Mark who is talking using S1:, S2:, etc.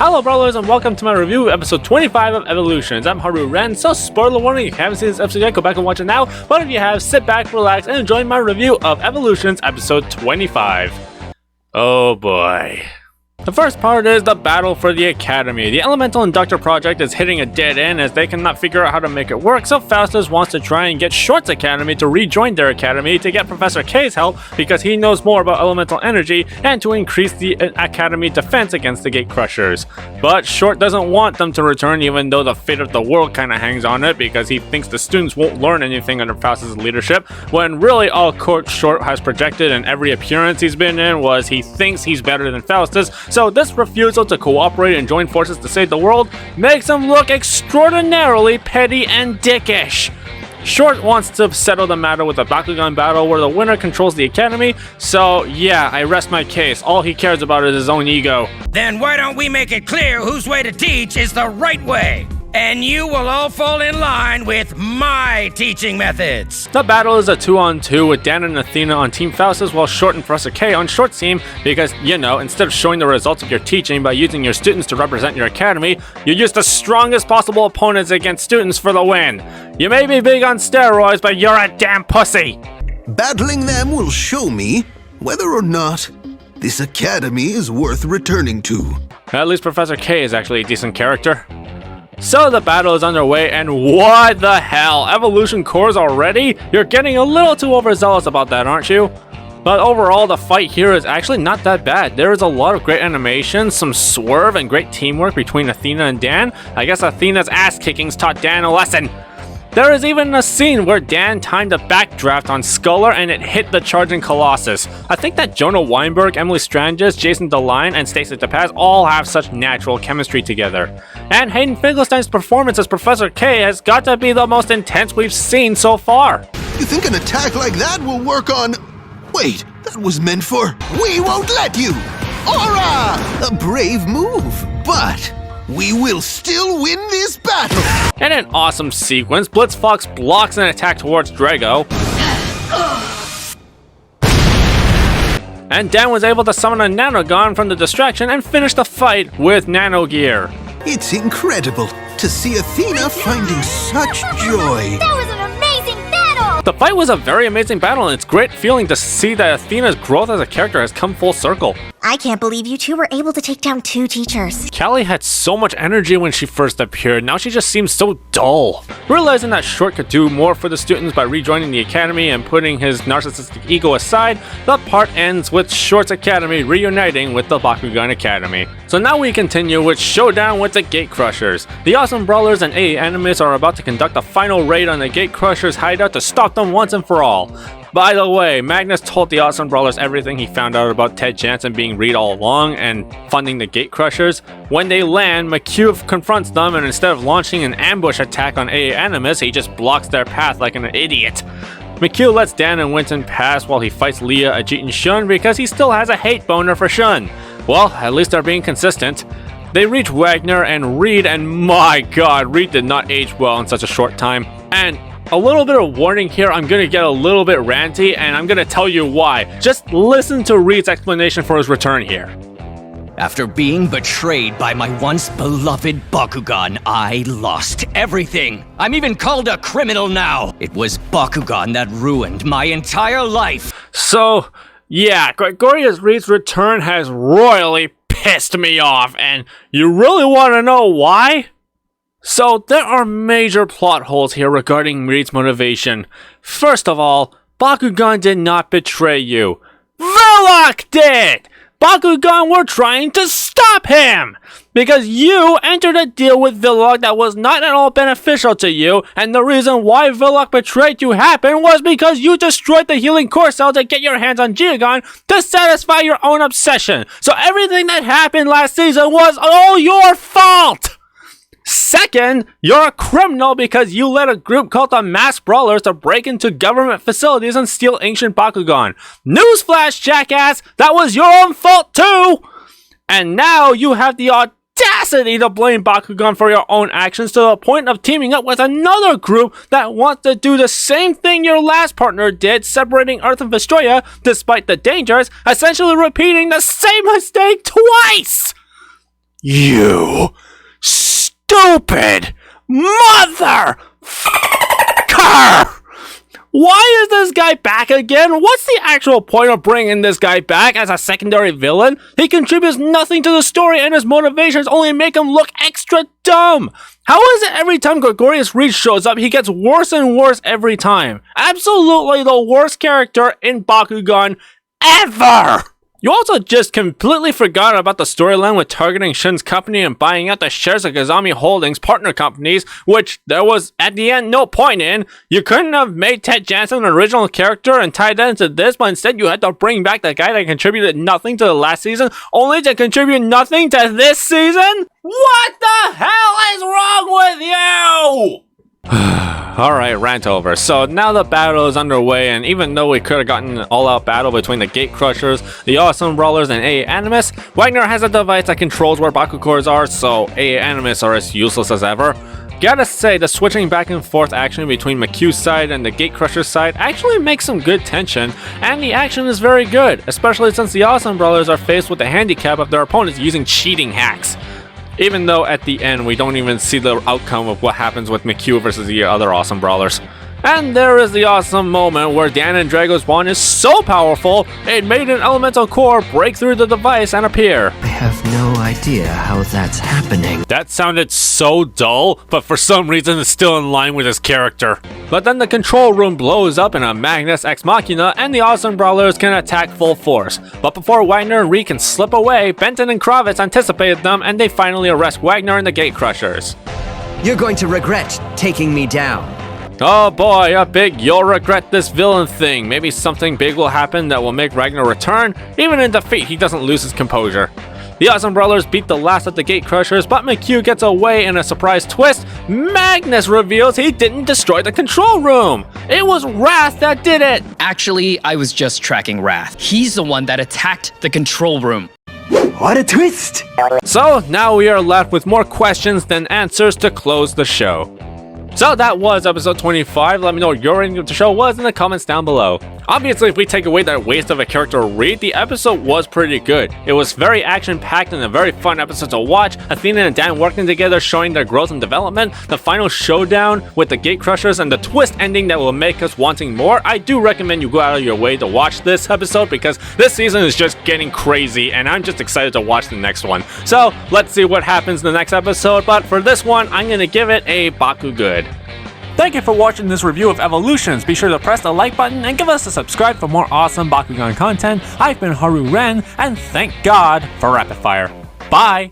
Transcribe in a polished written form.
S1: Hello brawlers and welcome to my review of episode 25 of Evolutions. I'm Haru Ren, so spoiler warning, if you haven't seen this episode yet, go back and watch it now. But if you have, sit back, relax, and enjoy my review of Evolutions episode 25. Oh boy. The first part is the battle for the Academy. The Elemental Inductor project is hitting a dead end as they cannot figure out how to make it work, so Faustus wants to try and get Short's Academy to rejoin their academy to get Professor K's help because he knows more about elemental energy and to increase the Academy defense against the Gate Crushers. But Short doesn't want them to return even though the fate of the world kinda hangs on it because he thinks the students won't learn anything under Faustus' leadership, when really all Short has projected in every appearance he's been in was he thinks he's better than Faustus. So this refusal to cooperate and join forces to save the world makes him look extraordinarily petty and dickish. Short wants to settle the matter with a Bakugan battle where the winner controls the academy, so yeah, I rest my case. All he cares about is his own ego.
S2: Then why don't we make it clear whose way to teach is the right way? And you will all fall in line with my teaching methods.
S1: The battle is a 2-on-2 with Dan and Athena on Team Faustus while Short and Professor K on Short's team because, you know, instead of showing the results of your teaching by using your students to represent your academy, you use the strongest possible opponents against students for the win. You may be big on steroids, but you're a damn pussy.
S3: Battling them will show me whether or not this academy is worth returning to.
S1: At least Professor K is actually a decent character. So the battle is underway, and what the hell? Evolution cores already? You're getting a little too overzealous about that, aren't you? But overall, the fight here is actually not that bad. There is a lot of great animation, some swerve, and great teamwork between Athena and Dan. I guess Athena's ass kickings taught Dan a lesson. There is even a scene where Dan timed a backdraft on Sculler and it hit the charging Colossus. I think that Jonah Weinberg, Emily Stranges, Jason DeLine, and Stacey DePaz all have such natural chemistry together. And Hayden Finkelstein's performance as Professor K has got to be the most intense we've seen so far.
S3: You think an attack like that will work on... Wait, that was meant for... We won't let you! Aura! A brave move, but... we will still win this battle!
S1: In an awesome sequence, Blitzfox blocks an attack towards Drago. And Dan was able to summon a Nanogon from the distraction and finish the fight with Nano Gear.
S3: It's incredible to see Athena finding such joy.
S4: That was an amazing battle!
S1: The fight was a very amazing battle, and it's great feeling to see that Athena's growth as a character has come full circle.
S4: I can't believe you two were able to take down 2 teachers.
S1: Callie had so much energy when she first appeared, now she just seems so dull. Realizing that Short could do more for the students by rejoining the academy and putting his narcissistic ego aside, the part ends with Short's academy reuniting with the Bakugan Academy. So now we continue with Showdown with the Gate Crushers. The Awesome Brawlers and 8 Animus are about to conduct a final raid on the Gate Crushers hideout to stop them once and for all. By the way, Magnus told the Awesome Brawlers everything he found out about Ted Jansen being Reed all along and funding the Gate Crushers. When they land, McHugh confronts them, and instead of launching an ambush attack on AA Animus, he just blocks their path like an idiot. McHugh lets Dan and Winton pass while he fights Leah, Ajit, and Shun because he still has a hate boner for Shun. Well, at least they're being consistent. They reach Wagner and Reed, and my god, Reed did not age well in such a short time. And a little bit of warning here, I'm gonna get a little bit ranty, and I'm gonna tell you why. Just listen to Reed's explanation for his return here.
S2: After being betrayed by my once beloved Bakugan, I lost everything. I'm even called a criminal now. It was Bakugan that ruined my entire life.
S1: So, yeah, Gregorius Reed's return has royally pissed me off, and you really want to know why? So, there are major plot holes here regarding Reed's motivation. First of all, Bakugan did not betray you. Villock did! Bakugan were trying to stop him! Because you entered a deal with Villock that was not at all beneficial to you, and the reason why Villock betrayed you happened was because you destroyed the healing core cell to get your hands on Geogan to satisfy your own obsession. So everything that happened last season was all your fault! Second, you're a criminal because you led a group called the Masked Brawlers to break into government facilities and steal ancient Bakugan. Newsflash, jackass! That was your own fault too! And now you have the audacity to blame Bakugan for your own actions to the point of teaming up with another group that wants to do the same thing your last partner did, separating Earth and Vestroia despite the dangers, essentially repeating the same mistake twice! You stupid mother f***er! Why is this guy back again? What's the actual point of bringing this guy back as a secondary villain? He contributes nothing to the story and his motivations only make him look extra dumb. How is it every time Gregorius Reed shows up, he gets worse and worse every time? Absolutely the worst character in Bakugan ever! You also just completely forgot about the storyline with targeting Shin's company and buying out the shares of Gazami Holdings partner companies, which there was, at the end, no point in. You couldn't have made Ted Jansen an original character and tied that into this, but instead you had to bring back the guy that contributed nothing to the last season, only to contribute nothing to this season? What the hell is wrong with you? Alright, rant over. So now the battle is underway, and even though we could have gotten an all-out battle between the Gate Crushers, the Awesome Brawlers, and AA Animus, Wagner has a device that controls where Bakukors are, so AA Animus are as useless as ever. Gotta say, the switching back and forth action between McHugh's side and the Gate Crusher's side actually makes some good tension, and the action is very good, especially since the Awesome Brawlers are faced with the handicap of their opponents using cheating hacks. Even though at the end we don't even see the outcome of what happens with McHugh versus the other Awesome Brawlers. And there is the awesome moment where Dan and Drago's wand is so powerful, it made an elemental core break through the device and appear.
S5: I have no idea how that's happening.
S1: That sounded so dull, but for some reason it's still in line with his character. But then the control room blows up in a Magnus Ex Machina and the Awesome Brawlers can attack full force. But before Wagner and Reed can slip away, Benton and Kravitz anticipated them and they finally arrest Wagner and the Gate Crushers.
S5: You're going to regret taking me down.
S1: Oh boy, you'll regret this villain thing. Maybe something big will happen that will make Ragnar return. Even in defeat, he doesn't lose his composure. The Awesome Brawlers beat the last of the Gate Crushers, but McHugh gets away in a surprise twist. Magnus reveals he didn't destroy the control room. It was Wrath that did it.
S6: Actually, I was just tracking Wrath. He's the one that attacked the control room.
S5: What a twist!
S1: So now we are left with more questions than answers to close the show. So that was episode 25. Let me know what your rating of the show was in the comments down below. Obviously, if we take away that waste of a character Reed, the episode was pretty good. It was very action-packed and a very fun episode to watch. Athena and Dan working together, showing their growth and development, the final showdown with the Gate Crushers, and the twist ending that will make us wanting more. I do recommend you go out of your way to watch this episode because this season is just getting crazy and I'm just excited to watch the next one. So let's see what happens in the next episode, but for this one, I'm gonna give it a Baku good. Thank you for watching this review of Evolutions. Be sure to press the like button and give us a subscribe for more awesome Bakugan content. I've been Haru Ren, and thank God for Rapid Fire. Bye!